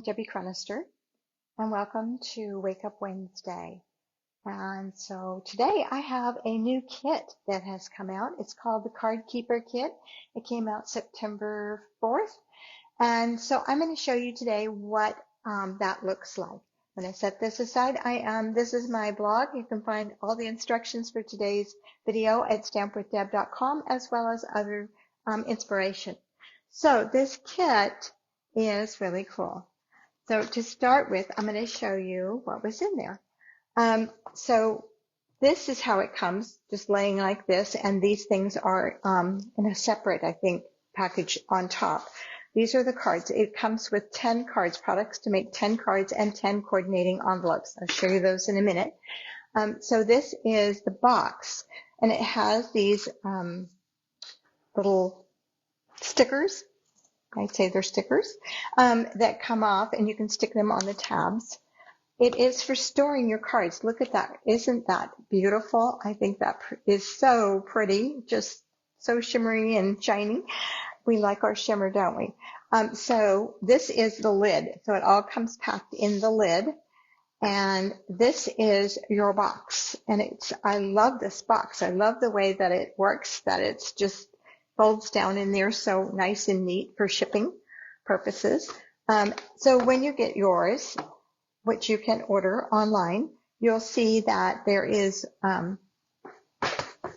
Debbie Cronister, and welcome to Wake Up Wednesday. And so today I have a new kit that has come out. It's called the Card Keeper Kit. It came out September 4th. And so I'm going to show you today what that looks like. When I set this aside, this is my blog. You can find all the instructions for today's video at stampwithdeb.com, as well as other inspiration. So this kit is really cool. So to start with, I'm going to show you what was in there. So this is how it comes, just laying like this, and these things are in a separate, I think, package on top. These are the cards. It comes with 10 cards, products to make 10 cards and 10 coordinating envelopes. I'll show you those in a minute. So this is the box, and it has these little stickers. I'd say they're stickers that come off, and you can stick them on the tabs. It is for storing your cards. Look at that. Isn't that beautiful? I think that is so pretty, just so shimmery and shiny. We like our shimmer, don't we? So this is the lid. So it all comes packed in the lid. And this is your box. And I love this box. I love the way that it works, that it's just folds down in there so nice and neat for shipping purposes. So when you get yours, which you can order online, you'll see that there is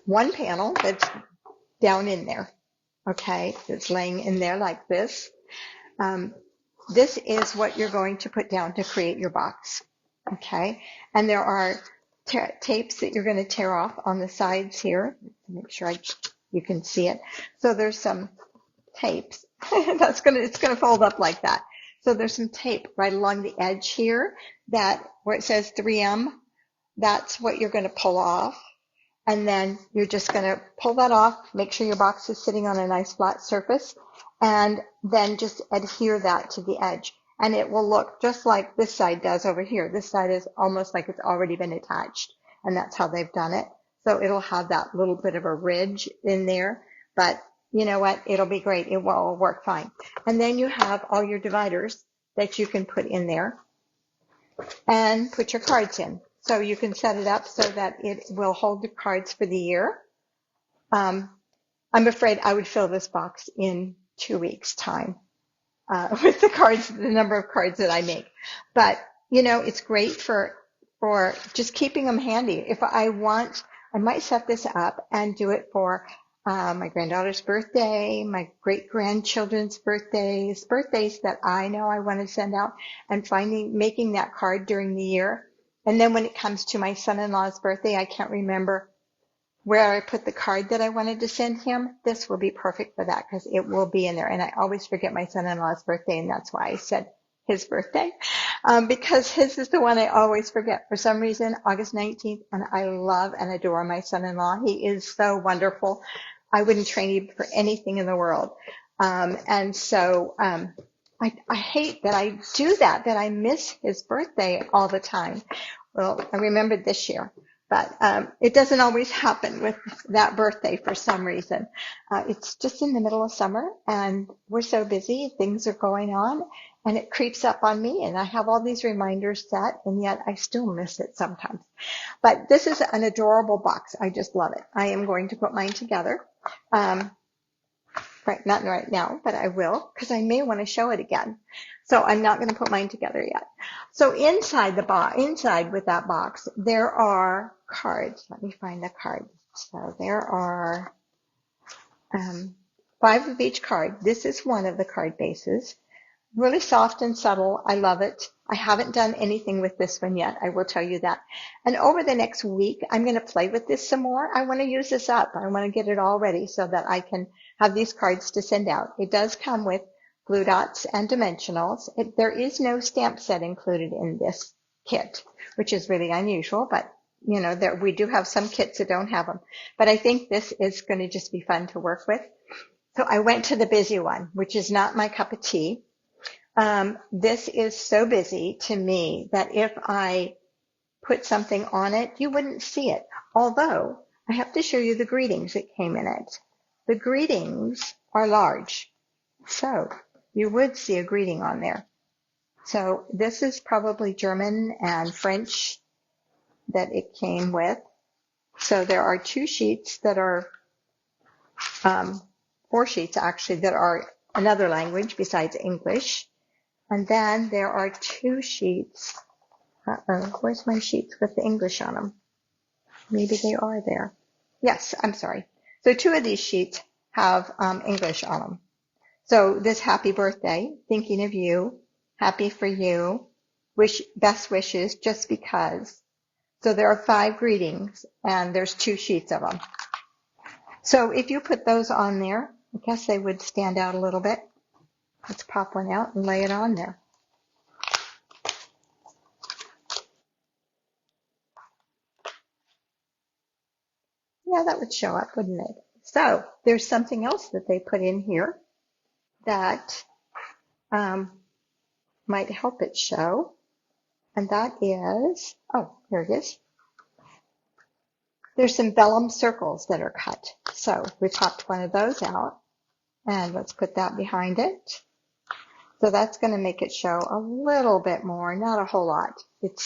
one panel that's down in there. Okay, it's laying in there like this. This is what you're going to put down to create your box. Okay, and there are tapes that you're going to tear off on the sides here. Make sure you can see it. So there's some tapes. It's going to fold up like that. So there's some tape right along the edge here that where it says 3M. That's what you're going to pull off. And then you're just going to pull that off, make sure your box is sitting on a nice flat surface, and then just adhere that to the edge. And it will look just like this side does over here. This side is almost like it's already been attached, and that's how they've done it. So it'll have that little bit of a ridge in there, but you know what? It'll be great. It will all work fine. And then you have all your dividers that you can put in there and put your cards in. So you can set it up so that it will hold the cards for the year. I'm afraid I would fill this box in 2 weeks' time with the cards, the number of cards that I make. But, you know, it's great for just keeping them handy. If I want, I might set this up and do it for my granddaughter's birthday, my great-grandchildren's birthdays that I know I want to send out, and making that card during the year. And then when it comes to my son-in-law's birthday, I can't remember where I put the card that I wanted to send him. This will be perfect for that because it will be in there. And I always forget my son-in-law's birthday, and that's why I said his birthday, because his is the one I always forget for some reason, August 19th. And I love and adore my son-in-law. He is so wonderful. I wouldn't trade him for anything in the world. And so I hate that I do that I miss his birthday all the time. Well, I remembered this year, but it doesn't always happen with that birthday for some reason. It's just in the middle of summer, and we're so busy, things are going on, and it creeps up on me, and I have all these reminders set, and yet I still miss it sometimes. But this is an adorable box. I just love it. I am going to put mine together. Not right now, but I will, because I may want to show it again. So I'm not going to put mine together yet. So inside with that box, there are cards. Let me find the cards. So there are 5 of each card. This is one of the card bases. Really soft and subtle. I love it. I haven't done anything with this one yet. I will tell you that. And over the next week, I'm going to play with this some more. I want to use this up. I want to get it all ready so that I can have these cards to send out. It does come with glue dots and dimensionals. There is no stamp set included in this kit, which is really unusual, but you know, we do have some kits that don't have them. But I think this is going to just be fun to work with. So I went to the busy one, which is not my cup of tea. This is so busy to me that if I put something on it, you wouldn't see it. Although I have to show you the greetings that came in it. The greetings are large, so you would see a greeting on there. So this is probably German and French that it came with. So there are 2 sheets that are, 4 sheets actually, that are another language besides English. And then there are 2 sheets. Where's my sheets with the English on them? Maybe they are there. Yes, I'm sorry. So 2 of these sheets have English on them. So this happy birthday, thinking of you, happy for you, best wishes, just because. So there are 5 greetings, and there's 2 sheets of them. So if you put those on there, I guess they would stand out a little bit. Let's pop one out and lay it on there. Yeah, that would show up, wouldn't it? So there's something else that they put in here that might help it show, and that is, oh, here it is. There's some vellum circles that are cut. So we popped one of those out, and let's put that behind it. So that's going to make it show a little bit more, not a whole lot. It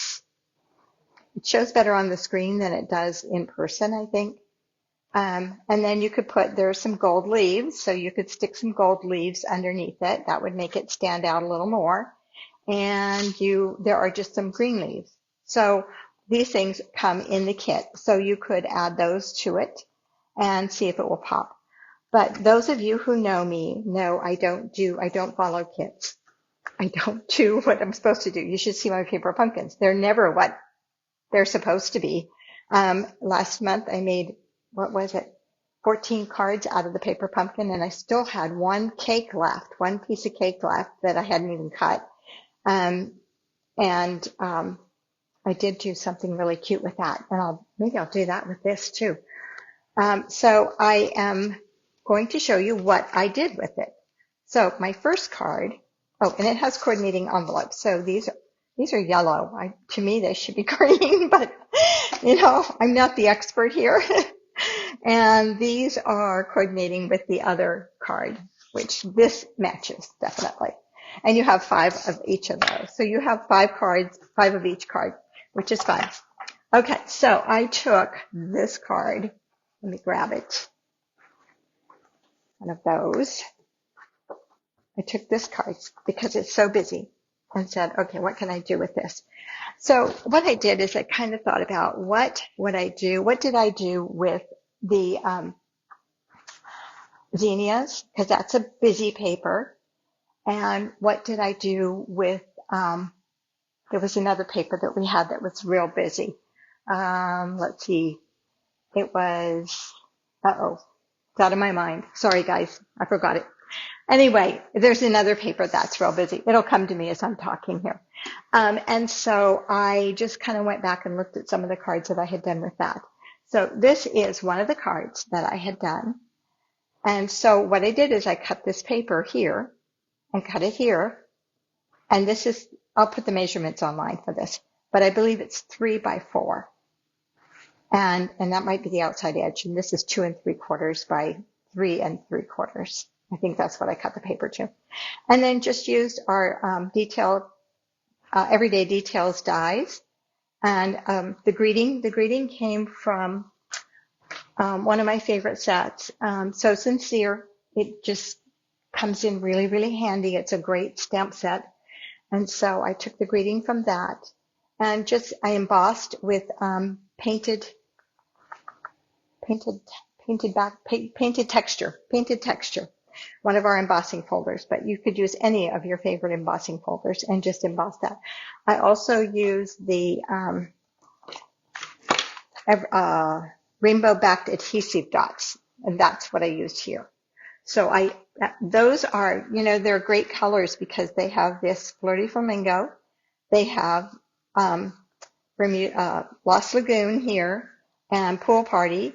shows better on the screen than it does in person, I think. And then you could there's some gold leaves, so you could stick some gold leaves underneath it. That would make it stand out a little more. And there are just some green leaves. So these things come in the kit, so you could add those to it and see if it will pop. But those of you who know me know I don't follow kits. I don't do what I'm supposed to do. You should see my paper pumpkins. They're never what they're supposed to be. Last month I made, what was it? 14 cards out of the paper pumpkin, and I still had one piece of cake left that I hadn't even cut. I did do something really cute with that, and maybe I'll do that with this too. So I am going to show you what I did with it. So my first card, and it has coordinating envelopes. So these are yellow. To me, they should be green, but I'm not the expert here. And these are coordinating with the other card, which this matches definitely. And you have 5 of each of those. So you have 5 cards, 5 of each card, which is fine. Okay, so I took this card. Let me grab it. One of those. I took this card because it's so busy and said, okay, what can I do with this? So what I did is I kind of thought about what did I do with the zinnias, because that's a busy paper. And what did I do with, there was another paper that we had that was real busy. Let's see. It was, it's out of my mind. Sorry, guys. I forgot it. Anyway, there's another paper that's real busy. It'll come to me as I'm talking here. And so I just kind of went back and looked at some of the cards that I had done with that. So this is one of the cards that I had done. And so what I did is I cut this paper here and cut it here. And this is, I'll put the measurements online for this, but I believe it's 3 by 4. And that might be the outside edge. And this is 2 3/4 by 3 3/4. I think that's what I cut the paper to. And then just used our everyday details dies. And the greeting came from one of my favorite sets. So Sincere, it just comes in really, really handy. It's a great stamp set. And so I took the greeting from that and I embossed with painted texture, one of our embossing folders, but you could use any of your favorite embossing folders and just emboss that. I also use the rainbow backed adhesive dots, and that's what I used here. So those are, they're great colors because they have this flirty flamingo, they have Lost Lagoon here, and Pool Party,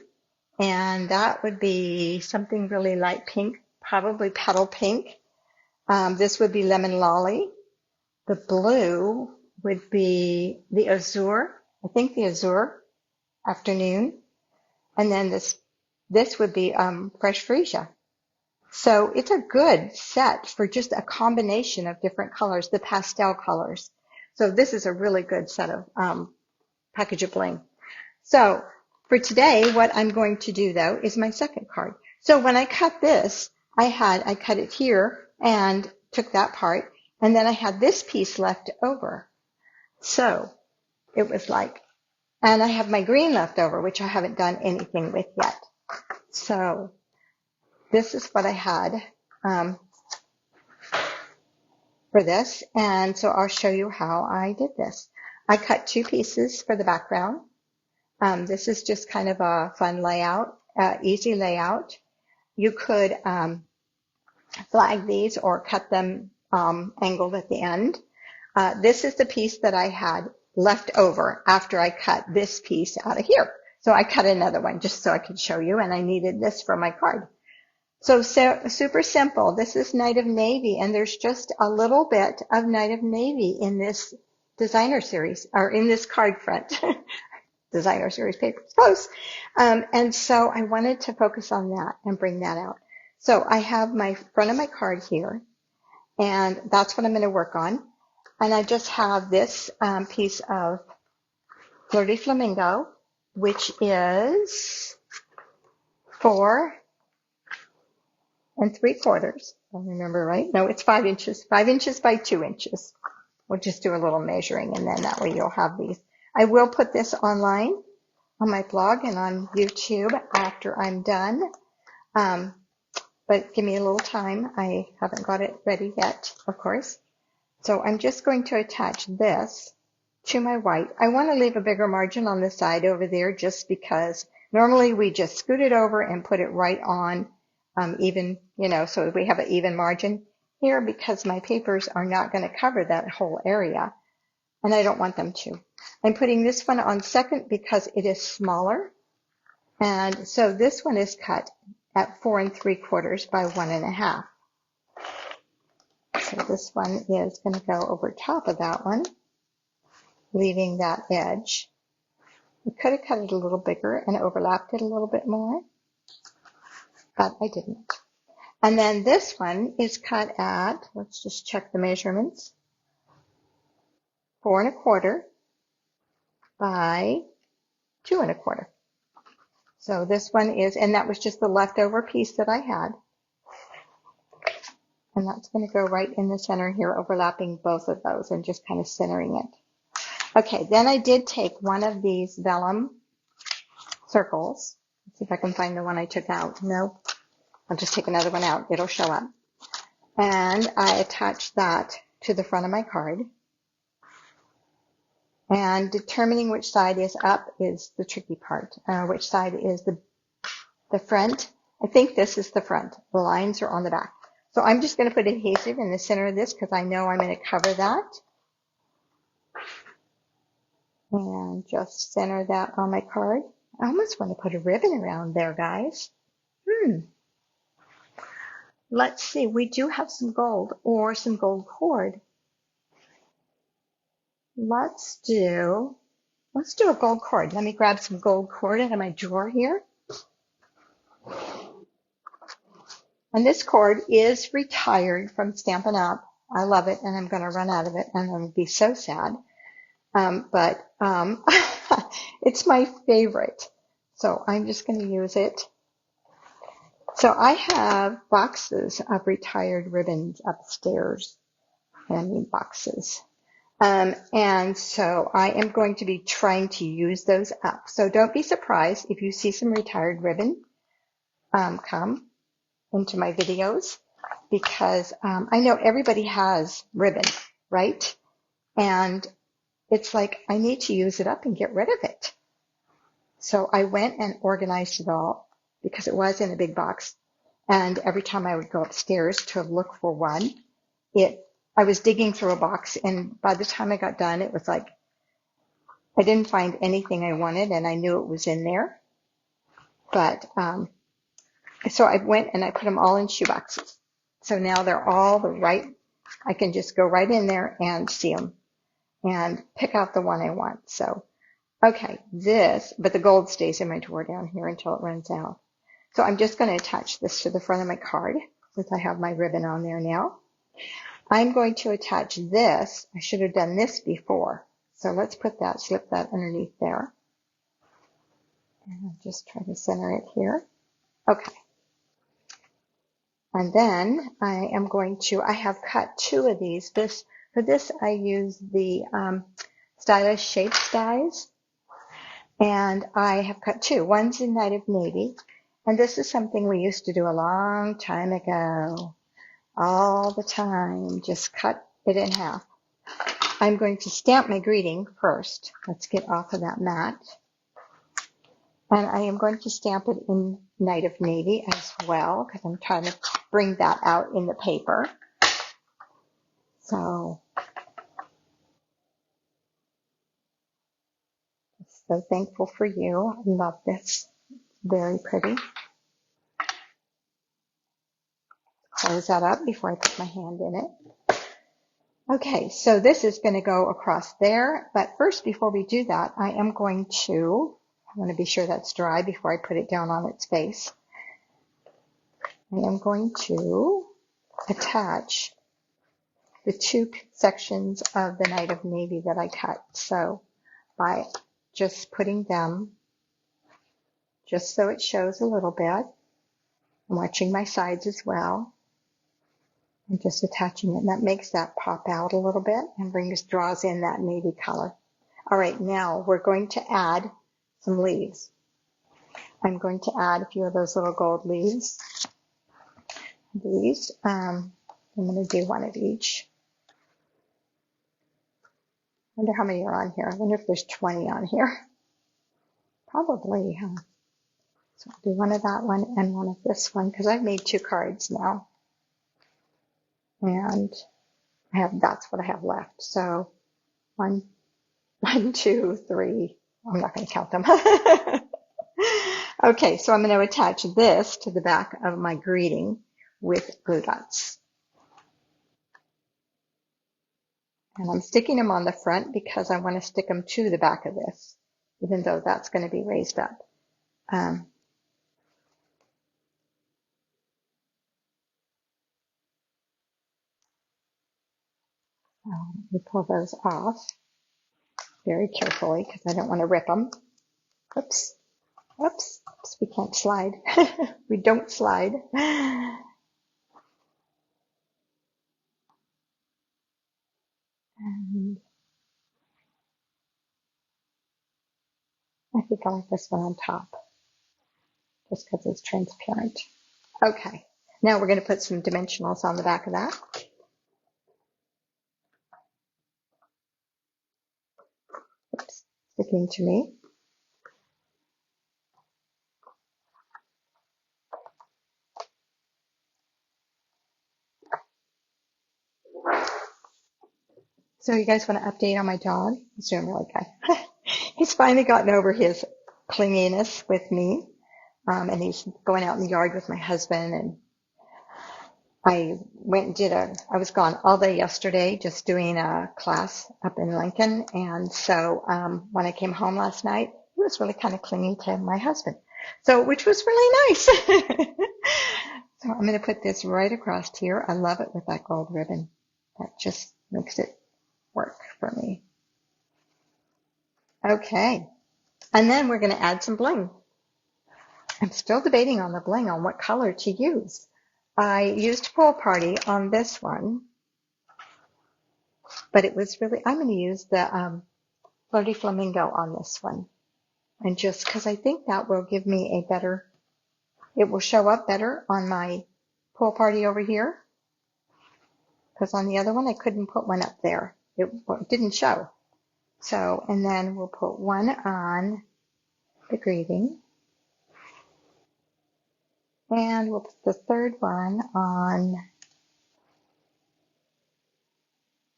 and that would be something really light pink, probably petal pink. This would be Lemon Lolly. The blue would be the Azure, I think the Azure Afternoon. And then this would be Fresh Freesia. So it's a good set for just a combination of different colors, the pastel colors. So this is a really good set of package of bling. So for today, what I'm going to do though is my second card. So when I cut this, I cut it here and took that part, and then I had this piece left over. So it was like, and I have my green left over, which I haven't done anything with yet. So this is what I had for this. And so I'll show you how I did this. I cut two pieces for the background. This is just kind of a fun layout, easy layout. You could flag these or cut them angled at the end. This is the piece that I had left over after I cut this piece out of here. So I cut another one just so I could show you, and I needed this for my card. So super simple. This is Night of Navy, and there's just a little bit of Night of Navy in this designer series, or in this card front. Designer series paper, close. And so I wanted to focus on that and bring that out. So I have my front of my card here, and that's what I'm going to work on. And I just have this piece of Fleur de Flamingo, which is 4 3/4. If I remember right. No, it's 5 inches, 5 inches by 2 inches. We'll just do a little measuring, and then that way you'll have these. I will put this online on my blog and on YouTube after I'm done. But give me a little time. I haven't got it ready yet, of course. So I'm just going to attach this to my white. I want to leave a bigger margin on the side over there just because normally we just scoot it over and put it right on even, so we have an even margin here because my papers are not going to cover that whole area, and I don't want them to. I'm putting this one on second because it is smaller, and so this one is cut at 4 3/4 by 1 1/2. So this one is going to go over top of that one, leaving that edge. I could have cut it a little bigger and overlapped it a little bit more, but I didn't. And then this one is cut at, let's just check the measurements, 4 1/4 by 2 1/4. So this one is, and that was just the leftover piece that I had. And that's going to go right in the center here, overlapping both of those and just kind of centering it. Okay, then I did take one of these vellum circles. Let's see if I can find the one I took out. No, I'll just take another one out. It'll show up. And I attached that to the front of my card. And determining which side is up is the tricky part. Which side is the front? I think this is the front. The lines are on the back. So I'm just going to put adhesive in the center of this because I know I'm going to cover that. And just center that on my card. I almost want to put a ribbon around there, guys. Let's see. We do have some gold or some gold cord. Let's do a gold cord. Let me grab some gold cord out of my drawer here. And this cord is retired from Stampin' Up. I love it, and I'm going to run out of it, and I'm going to be so sad. But it's my favorite. So I'm just going to use it. So I have boxes of retired ribbons upstairs. And I mean boxes. And so I am going to be trying to use those up. So don't be surprised if you see some retired ribbon come into my videos, because I know everybody has ribbon, right? And it's like I need to use it up and get rid of it. So I went and organized it all because it was in a big box. And every time I would go upstairs to look for one, I was digging through a box, and by the time I got done, it was like I didn't find anything I wanted, and I knew it was in there. But so I went and I put them all in shoe boxes. So now they're all the right. I can just go right in there and see them and pick out the one I want. So, okay, but the gold stays in my drawer down here until it runs out. So I'm just going to attach this to the front of my card. since I have my ribbon on there now. I'm going to attach this. I should have done this before. So let's put that, slip that underneath there. And I'll just try to center it here. Okay. And then I am going to, I have cut 2 of these. For this, I use the Stylish Shapes dies. And I have cut 2. One's in Night of Navy. And this is something we used to do a long time ago. All the time. Just cut it in half. I'm going to stamp my greeting first. Let's get off of that mat. And I am going to stamp it in Night of Navy as well, because I'm trying to bring that out in the paper. So thankful for you. I love this. Very pretty. Close that up before I put my hand in it. Okay, so this is going to go across there, but first, before we do that, I want to be sure that's dry before I put it down on its face. I am going to attach the 2 sections of the Night of Navy that I cut. So by just putting them, just so it shows a little bit, I'm watching my sides as well. And just attaching it, and that makes that pop out a little bit and draws in that navy color. All right, now we're going to add some leaves. I'm going to add a few of those little gold leaves. These, I'm going to do 1 of each. I wonder how many are on here. I wonder if there's 20 on here. Probably, huh? So I'll do 1 of that one and 1 of this one, because I've made 2 cards now. And that's what I have left. So 1, 2, 3. I'm not going to count them. Okay, so I'm going to attach this to the back of my greeting with glue dots. And I'm sticking them on the front because I want to stick them to the back of this, even though that's going to be raised up. We pull those off very carefully because I don't want to rip them. Oops, oops, oops, we can't slide. We don't slide. And I think I like this one on top, just because it's transparent. Okay, now we're going to put some dimensionals on the back of that. Oops, sticking to me. So you guys want to update on my dog? He's doing really good. He's finally gotten over his clinginess with me, and he's going out in the yard with my husband. And I went and I was gone all day yesterday just doing a class up in Lincoln. And so when I came home last night, he was really kind of clingy to my husband, which was really nice. So I'm going to put this right across here. I love it with that gold ribbon. That just makes it work for me. Okay, and then we're going to add some bling. I'm still debating on the bling, on what color to use. I used Pool Party on this one, but it was really, I'm going to use the Flirty Flamingo on this one. And just because I think that will give me a better, it will show up better on my Pool Party over here. Because on the other one, I couldn't put one up there. It didn't show. So, and then we'll put one on the greeting. And we'll put the third one on,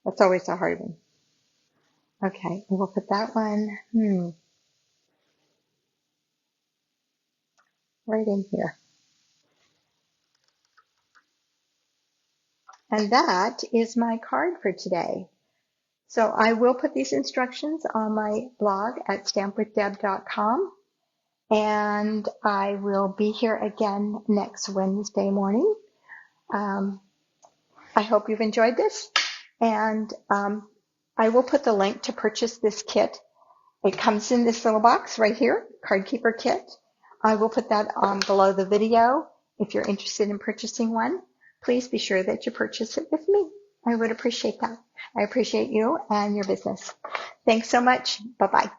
that's always a hard one. Okay, and we'll put that one, right in here. And that is my card for today. So I will put these instructions on my blog at stampwithdeb.com. And I will be here again next Wednesday morning. I hope you've enjoyed this, and I will put the link to purchase this kit. It comes in this little box right here, Card Keeper Kit. I will put that below the video. If you're interested in purchasing one, please be sure that you purchase it with me. I would appreciate that. I appreciate you and your business. Thanks so much. Bye-bye.